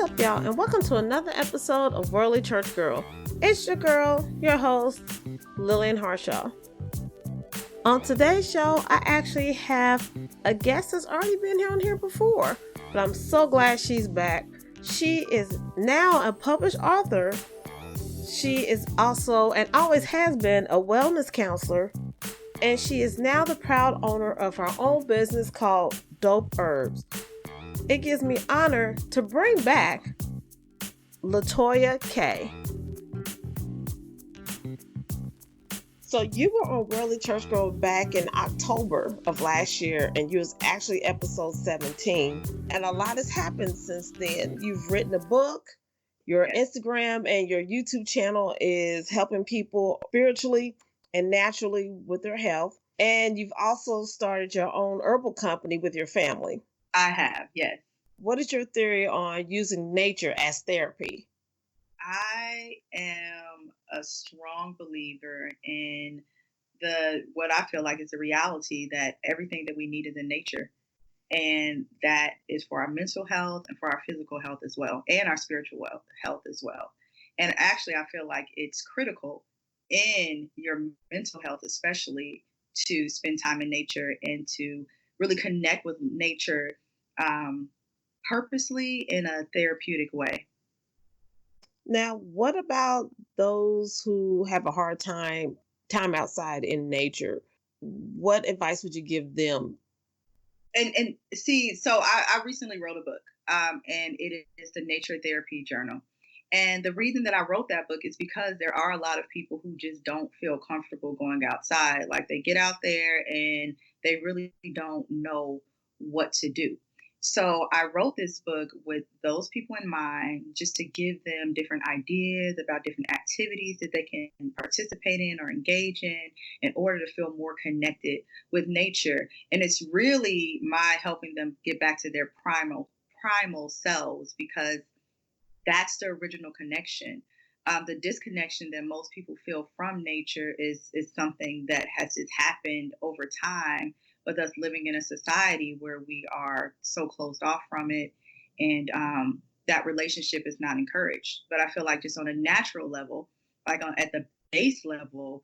up, y'all, and welcome to another episode of Worldly Church Girl. It's your girl, your host, Lillian Harshaw. On today's show, I actually have a guest that's already been on here before, but I'm so glad she's back. She is now a published author. She is also, and always has been, a wellness counselor, and she is now the proud owner of her own business called Dope Herbs. It gives me honor to bring back LaToya Kay. So you were on Worldly Church Girl back in October of last year, and you was actually episode 17. And a lot has happened since then. You've written a book, your Instagram and your YouTube channel is helping people spiritually and naturally with their health. And you've also started your own herbal company with your family. I have, yes. What is your theory on using nature as therapy? I am a strong believer in what I feel like is the reality that everything that we need is in nature. And that is for our mental health and for our physical health as well, and our spiritual health as well. And actually, I feel like it's critical in your mental health, especially, to spend time in nature and to really connect with nature purposely in a therapeutic way. Now, what about those who have a hard time outside in nature? What advice would you give them? And see, so I recently wrote a book, and it is the Nature Therapy Journal. And the reason that I wrote that book is because there are a lot of people who just don't feel comfortable going outside. Like, they get out there and they really don't know what to do. So I wrote this book with those people in mind, just to give them different ideas about different activities that they can participate in or engage in order to feel more connected with nature. And it's really my helping them get back to their primal selves, because that's the original connection. The disconnection that most people feel from nature is something that has just happened over time, with us living in a society where we are so closed off from it, and that relationship is not encouraged. But I feel like just on a natural level, at the base level,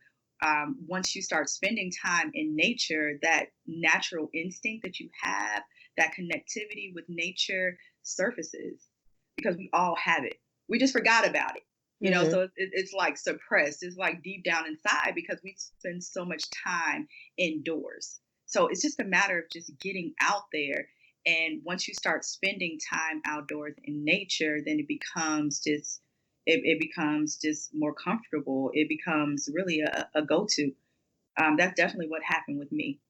once you start spending time in nature, that natural instinct that you have, that connectivity with nature surfaces, because we all have it. We just forgot about it. You know, so it's like suppressed. It's like deep down inside, because we spend so much time indoors. So it's just a matter of just getting out there. And once you start spending time outdoors in nature, then it becomes just more comfortable. It becomes really a go-to. That's definitely what happened with me.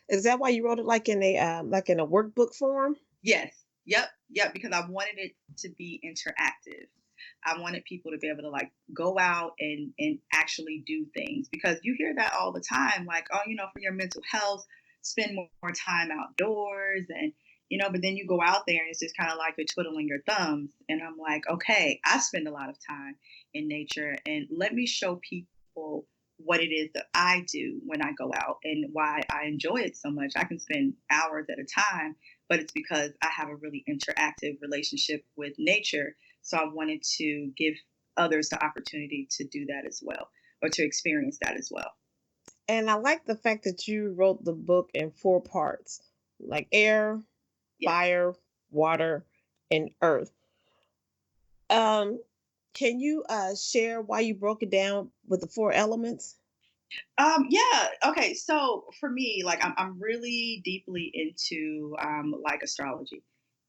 Is that why you wrote it like in a workbook form? Yes. Yep. Because I wanted it to be interactive. I wanted people to be able to go out and actually do things, because you hear that all the time, like, oh, for your mental health, spend more time outdoors, and but then you go out there and it's just kind of like you're twiddling your thumbs. And I'm like, okay, I spend a lot of time in nature, and let me show people what it is that I do when I go out and why I enjoy it so much. I can spend hours at a time, but it's because I have a really interactive relationship with nature. So I wanted to give others the opportunity to do that as well, or to experience that as well. And I like the fact that you wrote the book in 4 parts, like air, fire, water, and earth. Can you share why you broke it down with the 4 elements? Yeah. Okay. So for me, I'm really deeply into astrology.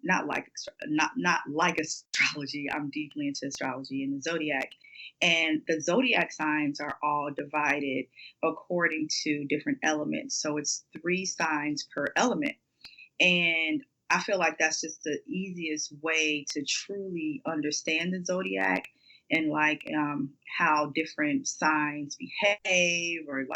Not like astrology. I'm deeply into astrology and the zodiac. And the zodiac signs are all divided according to different elements. So it's 3 signs per element. And I feel like that's just the easiest way to truly understand the zodiac, and how different signs behave, or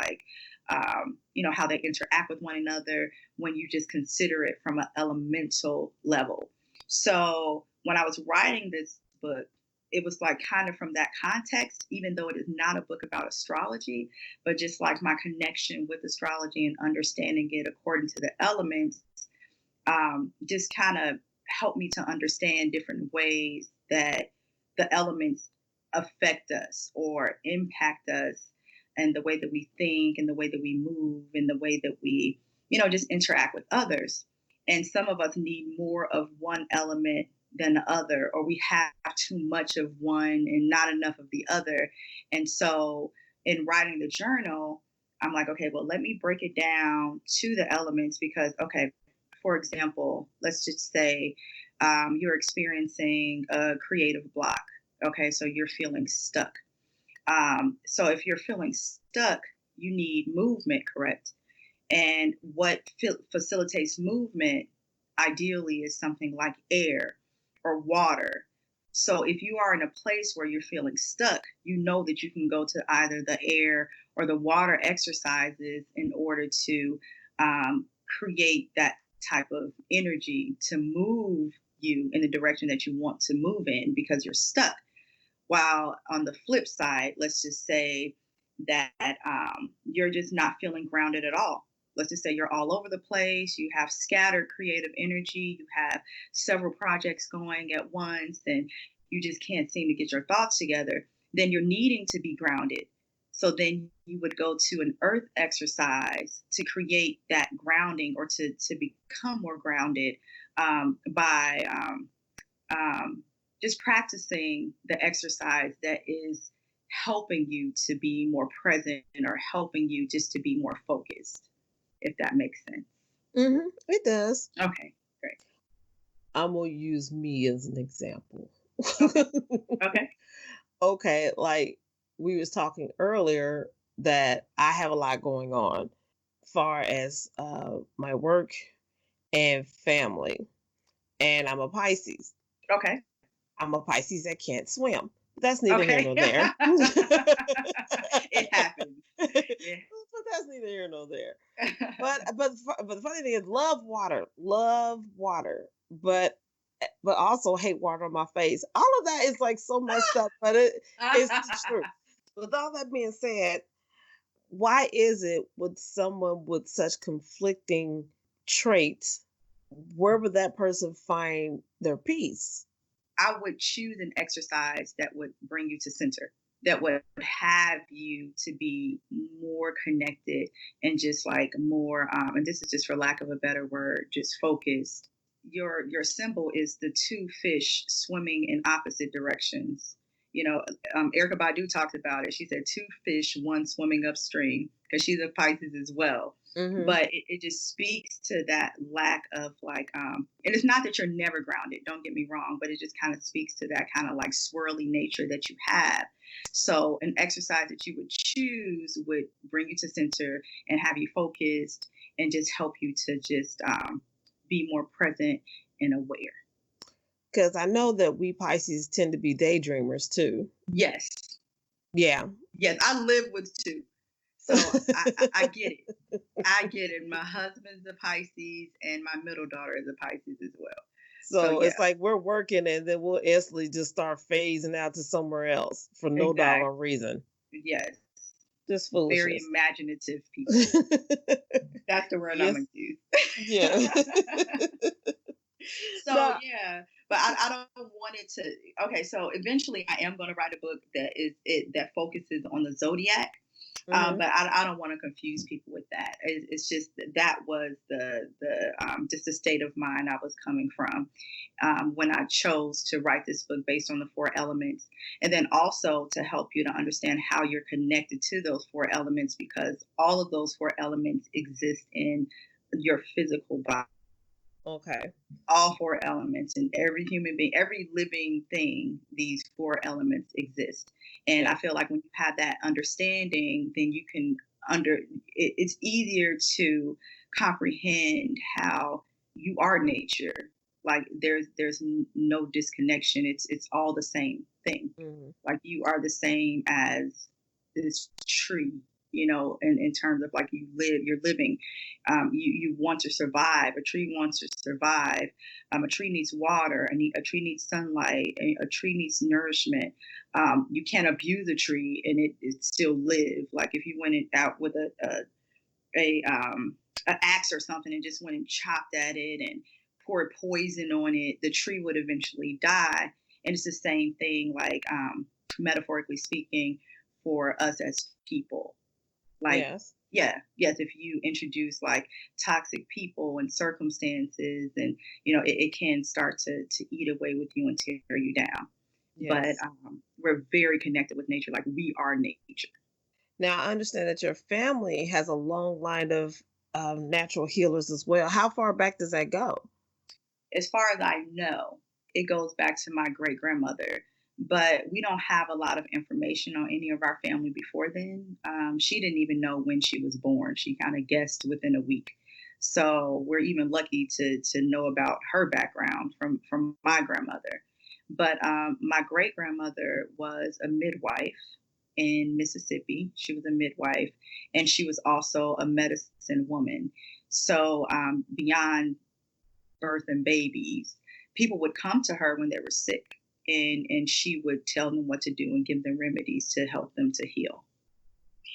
how they interact with one another, when you just consider it from an elemental level. So when I was writing this book, it was kind of from that context, even though it is not a book about astrology, but just my connection with astrology and understanding it according to the elements, just kind of helped me to understand different ways that the elements affect us or impact us, and the way that we think and the way that we move and the way that we, just interact with others. And some of us need more of one element than the other, or we have too much of one and not enough of the other. And so in writing the journal, I'm like, okay, well, let me break it down to the elements because, okay, for example, let's just say you're experiencing a creative block. Okay, so you're feeling stuck. So if you're feeling stuck, you need movement, correct? And what facilitates movement ideally is something like air or water. So if you are in a place where you're feeling stuck, you know that you can go to either the air or the water exercises in order to create that type of energy to move you in the direction that you want to move in because you're stuck. While on the flip side, let's just say that you're just not feeling grounded at all. Let's just say you're all over the place, you have scattered creative energy, you have several projects going at once, and you just can't seem to get your thoughts together. Then you're needing to be grounded. So then you would go to an earth exercise to create that grounding or to become more grounded by just practicing the exercise that is helping you to be more present or helping you just to be more focused, if that makes sense. It does. Okay, great. I'm gonna use me as an example. Okay, okay, Okay, like we was talking earlier that I have a lot going on far as my work and family. And I'm a Pisces. okay, I'm a Pisces that can't swim. That's neither here okay. nor there. It happens. Yeah. But that's neither here nor there. But the funny thing is, love water, but also hate water on my face. All of that is like so messed up, but it's true. With all that being said, why is it with someone with such conflicting traits, where would that person find their peace? I would choose an exercise that would bring you to center, that would have you to be more connected and just like more, and this is just for lack of a better word, just focused. Your symbol is the two fish swimming in opposite directions. You know, Erica Badu talked about it. She said two fish, one swimming upstream because she's a Pisces as well. Mm-hmm. But it just speaks to that lack of like, and it's not that you're never grounded, don't get me wrong, but it just kind of speaks to that kind of like swirly nature that you have. So an exercise that you would choose would bring you to center and have you focused and just help you to just be more present and aware. Because I know that we Pisces tend to be daydreamers too. Yes. Yeah. Yes, I live with two. So I get it. I get it. My husband's a Pisces and my middle daughter is a Pisces as well. So So yeah, it's like we're working and then we'll instantly just start phasing out to somewhere else for no exactly. doggone reason. Yes. Just Very foolishness. imaginative people. That's the word I'm Yes. gonna use. Yeah. So No. yeah, but I don't want it to. Okay, so eventually I am going to write a book that focuses on the zodiac. Hmm. But I don't want to confuse people with that. It's just that was the just the state of mind I was coming from when I chose to write this book based on the four elements, and then also to help you to understand how you're connected to those four elements because all of those four elements exist in your physical body. Okay. All four elements in every human being, every living thing, these four elements exist. And I Yeah. feel like when you have that understanding, then you can it's easier to comprehend how you are nature. Like there's no disconnection. It's all the same thing. Hmm. Like you are the same as this tree, in terms of like you're living. You want to survive. A tree wants to survive. A tree needs water. A tree needs sunlight. A tree needs nourishment. You can't abuse a tree and it still live. Like if you went out with a axe or something and just went and chopped at it and poured poison on it, the tree would eventually die. And it's the same thing, like metaphorically speaking, for us as people. Like, Yes. yeah, yes, if you introduce like toxic people and circumstances, and it can start to eat away with you and tear you down. But Yes. we're very connected with nature, like we are nature. Now, I understand that your family has a long line of natural healers as well. How far back does that go? As far as I know, it goes back to my great grandmother, but we don't have a lot of information on any of our family before then. She didn't even know when she was born. She kind of guessed within a week. So we're even lucky to know about her background from my grandmother. But my great grandmother was a midwife in Mississippi. She was a midwife, and she was also a medicine woman. So beyond birth and babies, people would come to her when they were sick, and she would tell them what to do and give them remedies to help them to heal.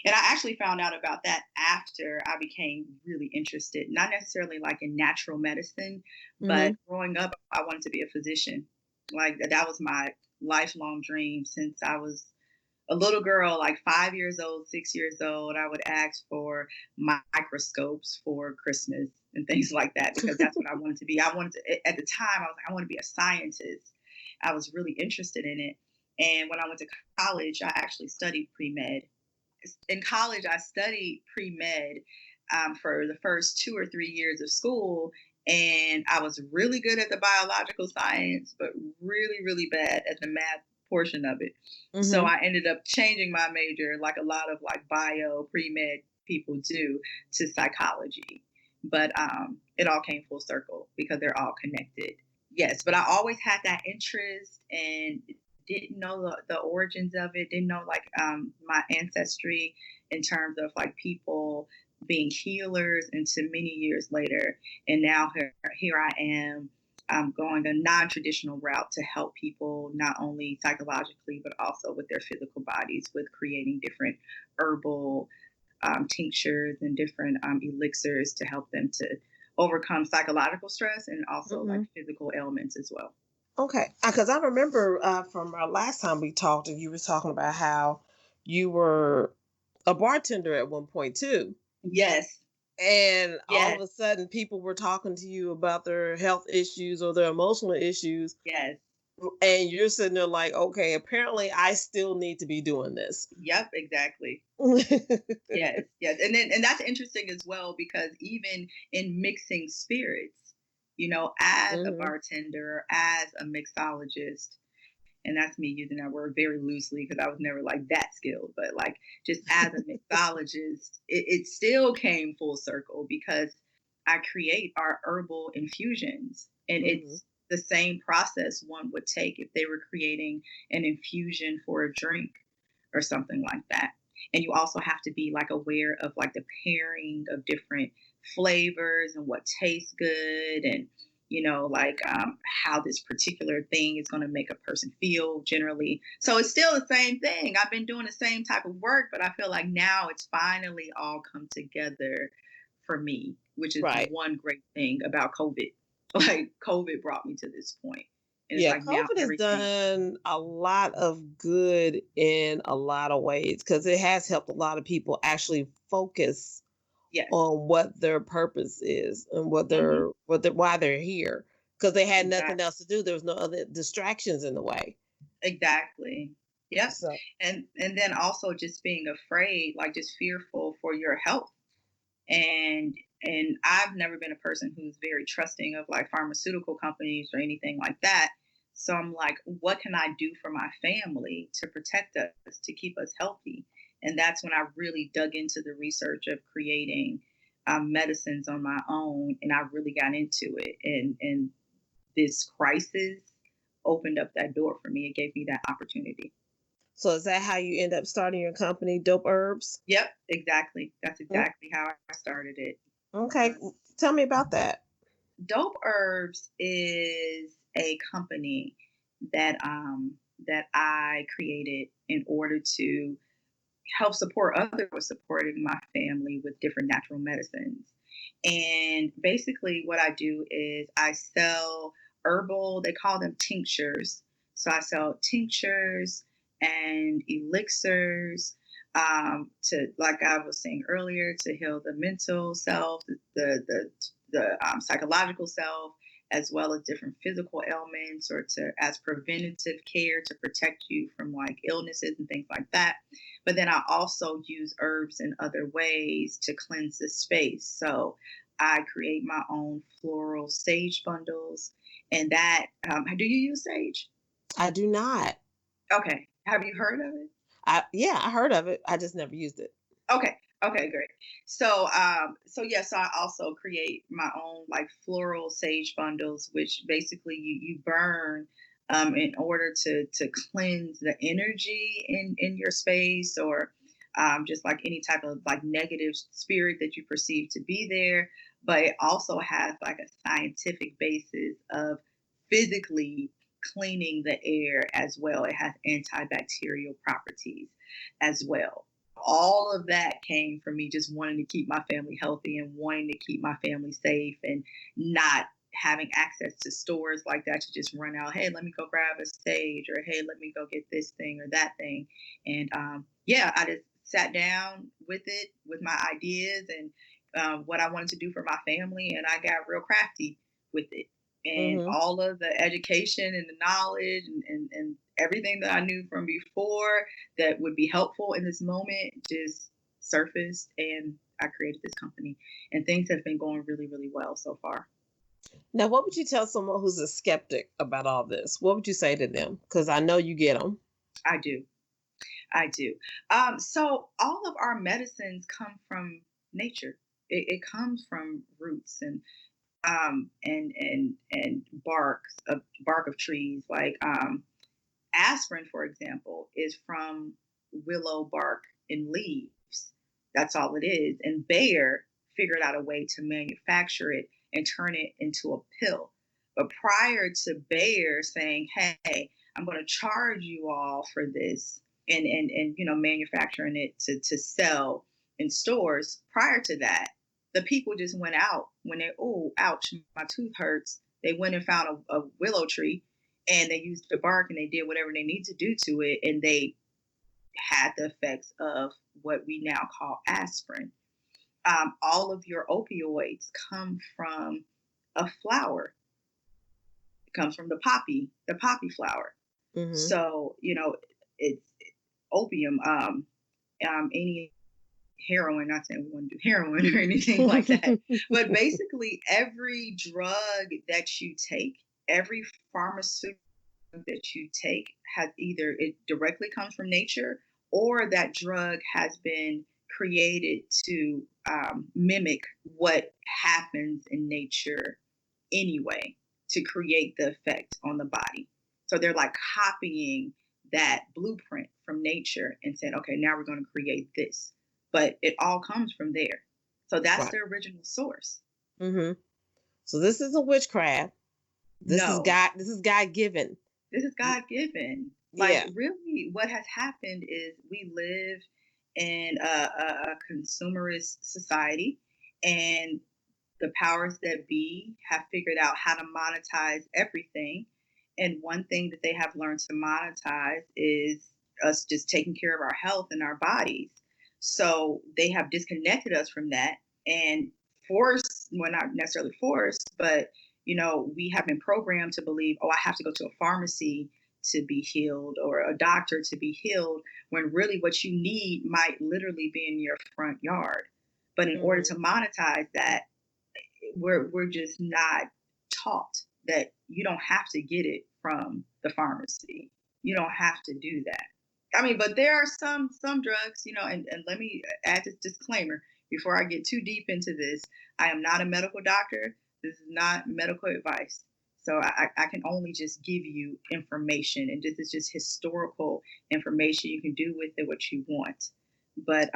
And I actually found out about that after I became really interested, not necessarily like in natural medicine, Hmm. but growing up, I wanted to be a physician. Like that was my lifelong dream since I was a little girl, like 5 years old, 6 years old. I would ask for microscopes for Christmas and things like that because that's what I wanted to be. I wanted to, at the time, I was like, I want to be a scientist. I was really interested in it. And when I went to college, I actually studied pre med. In college, I studied pre med for the first 2 or 3 years of school. And I was really good at the biological science, but really, really bad at the math portion of it. So Hmm. I ended up changing my major, like a lot of like bio pre med people do, to psychology. But it all came full circle because they're all connected. Yes, but I always had that interest and didn't know the origins of it, didn't know like my ancestry in terms of like people being healers until many years later. And now here I am going a non-traditional route to help people not only psychologically but also with their physical bodies, with creating different herbal tinctures and different elixirs to help them to overcome psychological stress and also like Hmm. physical ailments as well. Okay, because I remember from our last time we talked, and you were talking about how you were a bartender at one point too. Yes, And all of yes, a sudden, people were talking to you about their health issues or their emotional issues. yes. And you're sitting there like, okay, apparently I still need to be doing this. Yep, exactly. Yes, yes. And that's interesting as well because even in mixing spirits, as a Hmm. bartender, as a mixologist, and that's me using that word very loosely because I was never like that skilled, but like just as a mixologist, it still came full circle because I create our herbal infusions, and Hmm. it's the same process one would take if they were creating an infusion for a drink or something like that. And you also have to be like aware of like the pairing of different flavors and what tastes good, and like how this particular thing is going to make a person feel generally. So it's still the same thing. I've been doing the same type of work, but I feel like now it's finally all come together for me, which is Right. one great thing about COVID. Like COVID brought me to this point, and it's Yeah, like now COVID has everything. done a lot of good in a lot of ways because it has helped a lot of people actually focus Yes. on what their purpose is and Hmm. why they're here because they had nothing Exactly. else to do. There was no other distractions in the way. Exactly. Yep. So, And then also just being afraid, like just fearful for your health. And I've never been a person who's very trusting of like pharmaceutical companies or anything like that. So I'm like, what can I do for my family to protect us, to keep us healthy? And that's when I really dug into the research of creating medicines on my own, and I really got into it. And this crisis opened up that door for me. It gave me that opportunity. so is that how you end up starting your company, Dope Herbs? Yep, exactly. That's Mm. exactly how I started it. Okay, tell me about that. Dope Herbs is a company that I created in order to help support others with supporting my family with different natural medicines. And basically, what I do is I sell herbal, they call them tinctures. So I sell tinctures and elixirs to, like I was saying earlier, to heal the mental self, the psychological self, as well as different physical ailments, or to as preventative care to protect you from like illnesses and things like that. But then I also use herbs in other ways to cleanse the space. So I create my own floral sage bundles, and that do you use sage? I do not. Okay, have you heard of it? Yeah, I heard of it. I just never used it. Okay. Okay, great. So yes, so I also create my own like floral sage bundles, which basically you burn in order to cleanse the energy in your space, or just like any type of like negative spirit that you perceive to be there. But it also has like a scientific basis of physically cleaning the air as well. It has antibacterial properties as well. All of that came from me just wanting to keep my family healthy and wanting to keep my family safe, and not having access to stores like that to just run out, hey, let me go grab a stage, or hey, let me go get this thing or that thing. And yeah, I just sat down with it, with my ideas and what I wanted to do for my family, and I got real crafty with it. And Hmm. all of the education and the knowledge and everything that I knew from before that would be helpful in this moment just surfaced, and I created this company, and things have been going really, really well so far. Now, what would you tell someone who's a skeptic about all this? What would you say to them? Because I know you get them. I do. I do. So all of our medicines come from nature. It comes from roots and bark of trees. Like aspirin, for example, is from willow bark and leaves. That's all it is. And Bayer figured out a way to manufacture it and turn it into a pill. But prior to Bayer saying, "Hey, I'm going to charge you all for this," and manufacturing it to sell in stores, prior to that, the people just went out when they, oh, ouch, my tooth hurts. They went and found a willow tree, and they used the bark and they did whatever they need to do to it, and they had the effects of what we now call aspirin. All of your opioids come from a flower. It comes from the poppy flower. Hmm. So it's opium. Any heroin. Not saying we want to do heroin or anything like that, but basically every drug that you take, every pharmaceutical that you take, has either it directly comes from nature, or that drug has been created to mimic what happens in nature anyway, to create the effect on the body. So they're like copying that blueprint from nature and saying, okay, now we're going to create this. But it all comes from there. So that's Right. the original source. Hmm. So this isn't witchcraft. This is No, God. This is God given. this is God given. Like, Yeah. really, what has happened is we live in a consumerist society, and the powers that be have figured out how to monetize everything. And one thing that they have learned to monetize is us just taking care of our health and our bodies. So they have disconnected us from that and forced, well, not necessarily forced, but we have been programmed to believe, oh, I have to go to a pharmacy to be healed, or a doctor to be healed, when really what you need might literally be in your front yard. But in order to Hmm. monetize that, we're just not taught that you don't have to get it from the pharmacy. You don't have to do that. I mean, but there are some drugs, and let me add this disclaimer before I get too deep into this. I am not a medical doctor. This is not medical advice. So I can only just give you information, and this is just historical information. You can do with it what you want. But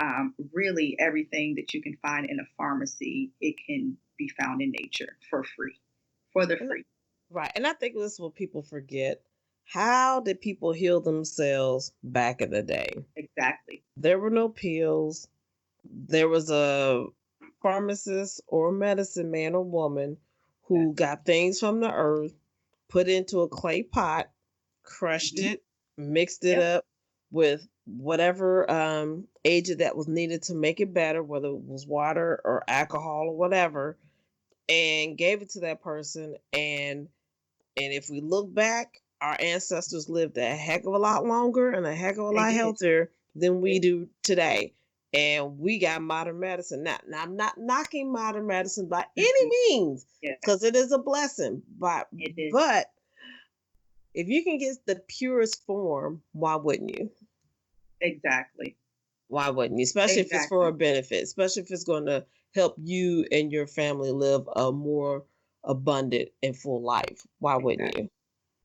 really, everything that you can find in a pharmacy, it can be found in nature for free, for the And free. right. And I think this is what people forget. How did people heal themselves back in the day? Exactly. There were no pills. There was a pharmacist or medicine man or woman who got things from the earth, put into a clay pot, crushed Mm-hmm. it, mixed it Yep. up with whatever agent that was needed to make it better, whether it was water or alcohol or whatever, and gave it to that person. And if we look back, our ancestors lived a heck of a lot longer and a heck of a They lot did. healthier than we They do today. And we got modern medicine. Now I'm not knocking modern medicine by any Mhm. means, Yeah, because it is a blessing. it is. But if you can get the purest form, why wouldn't you? Exactly. Why wouldn't you? Especially if it's for a Exactly. benefit, especially if it's going to help you and your family live a more abundant and full life. Why wouldn't Exactly. you?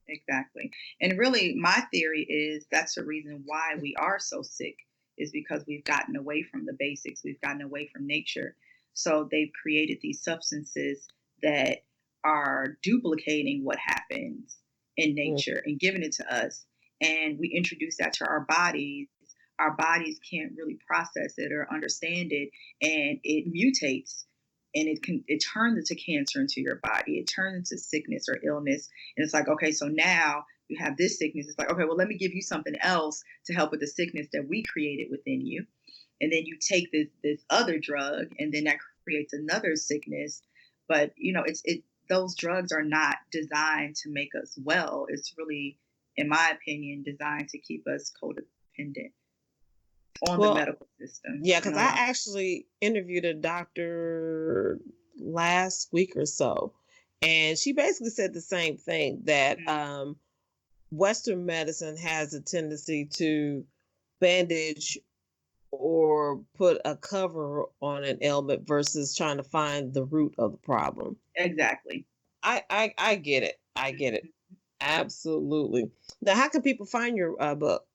Exactly. And really, my theory is that's the reason why we are so sick is because we've gotten away from the basics. We've gotten away from nature. So they've created these substances that are duplicating what happens in Mm. nature and giving it to us. And we introduce that to our bodies. Our bodies can't really process it or understand it, and it mutates and it turns into cancer into your body. It turns into sickness or illness, and it's like, okay, so now you have this sickness. It's like, okay, well, let me give you something else to help with the sickness that we created within you. And then you take this other drug, and then that creates another sickness. But those drugs are not designed to make us well. It's really, in my opinion, designed to keep us codependent on the Well, medical system yeah, and because I allow. actually interviewed a doctor last week or so, and she basically said the same thing that Mm, Western medicine has a tendency to bandage or put a cover on an ailment versus trying to find the root of the problem. exactly. I get it. I get it. Mhm. Absolutely. Now, how can people find your book?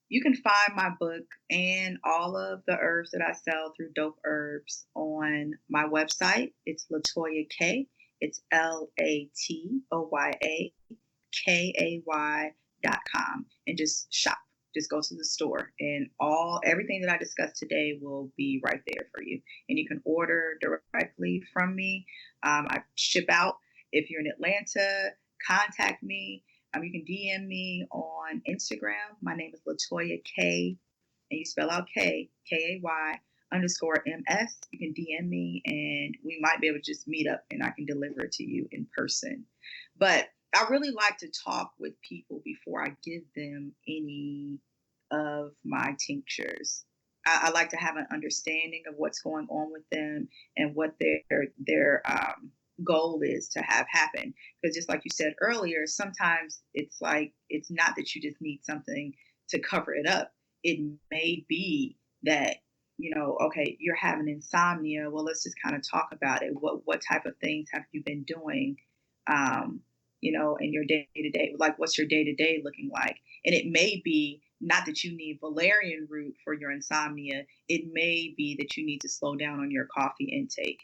You can find my book and all of the herbs that I sell through Dope Herbs on my website. It's LaToya Kay. It's LaToyakay.com. And just shop. Just go to the store, and everything that I discussed today will be right there for you. And you can order directly from me. I ship out. If you're in Atlanta, contact me. You can DM me on Instagram. My name is LaToya Kay, and you spell out Kay_MS. You can DM me, and we might be able to just meet up, and I can deliver it to you in person. But I really like to talk with people before I give them any of my tinctures. I like to have an understanding of what's going on with them and what their goal is to have happen. Because just like you said earlier, sometimes it's like it's not that you just need something to cover it up. It may be that okay, you're having insomnia. Well, let's just kind of talk about it. What type of things have you been doing? Um, in your day to day, like what's your day to day looking like? And it may be not that you need valerian root for your insomnia. It may be that you need to slow down on your coffee intake.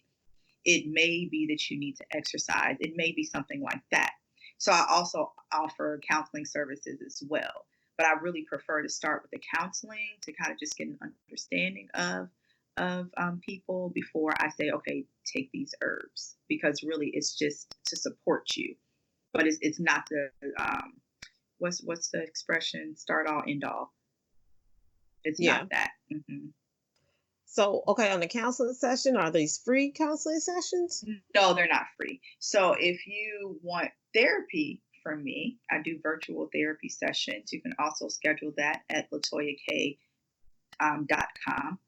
It may be that you need to exercise. It may be something like that. So I also offer counseling services as well. But I really prefer to start with the counseling to kind of just get an understanding of people before I say, okay, take these herbs, because really it's just to support you. But it's not the what's the expression, start all end all. It's not Yeah. that. So, okay, on the counseling session, are these free counseling sessions? No, they're not free. So if you want therapy from me, I do virtual therapy sessions. You can also schedule that at latoyakay.com.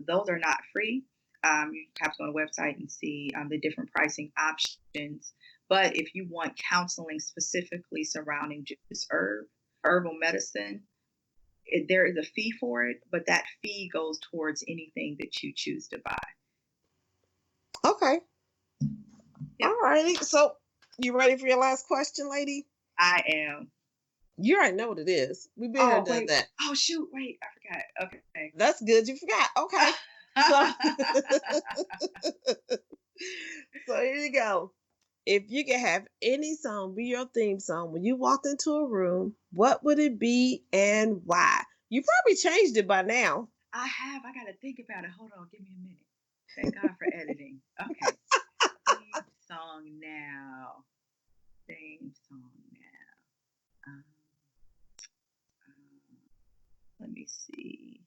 Those are not free. You have to go on the website and see the different pricing options. But if you want counseling specifically surrounding just herbal medicine, there is a fee for it, but that fee goes towards anything that you choose to buy. Okay. Yep, All righty. So, you ready for your last question, lady? I am. You already know what it is. We've been here Oh, and done wait. that. Oh, shoot. Wait, I forgot. Okay. That's good. You forgot. Okay. So, so here you go. If you could have any song be your theme song when you walked into a room, what would it be and why? You probably changed it by now. I have. I got to think about it. Hold on. Give me a minute. Thank God for editing. Okay. Theme song now. Theme song now. Let me see.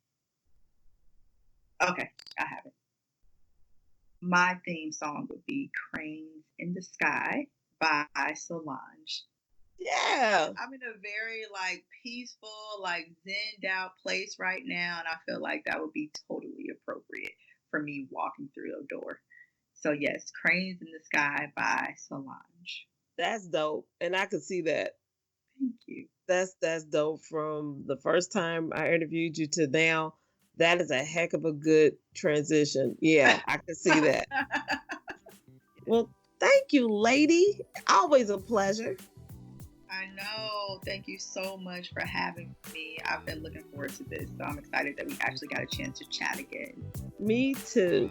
Okay, I have it. My theme song would be Cranes in the Sky by Solange. Yeah. I'm in a very like peaceful, like zenned out place right now, and I feel like that would be totally appropriate for me walking through the door. So yes, Cranes in the Sky by Solange. That's dope. And I could see that. Thank you. That's dope. From the first time I interviewed you to now, that is a heck of a good transition. Yeah, I can see that. Well, thank you, lady. Always a pleasure. I know. Thank you so much for having me. I've been looking forward to this, so I'm excited that we actually got a chance to chat again. Me too.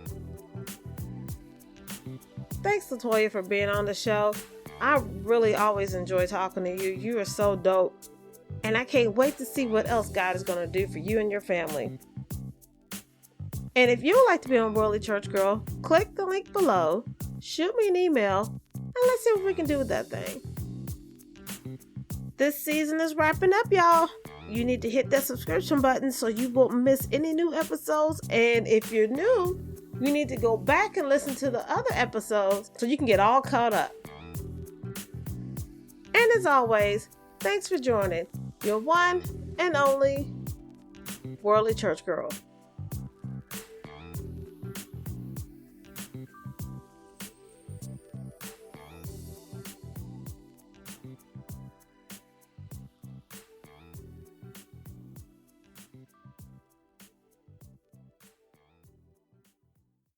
Thanks, LaToya, for being on the show. I really always enjoy talking to you. You are so dope. And I can't wait to see what else God is going to do for you and your family. And if you would like to be on Worldly Church Girl, click the link below, shoot me an email, and let's see what we can do with that thing. This season is wrapping up, y'all. You need to hit that subscription button so you won't miss any new episodes. And if you're new, you need to go back and listen to the other episodes so you can get all caught up. And as always, thanks for joining your one and only Worldly Church Girl.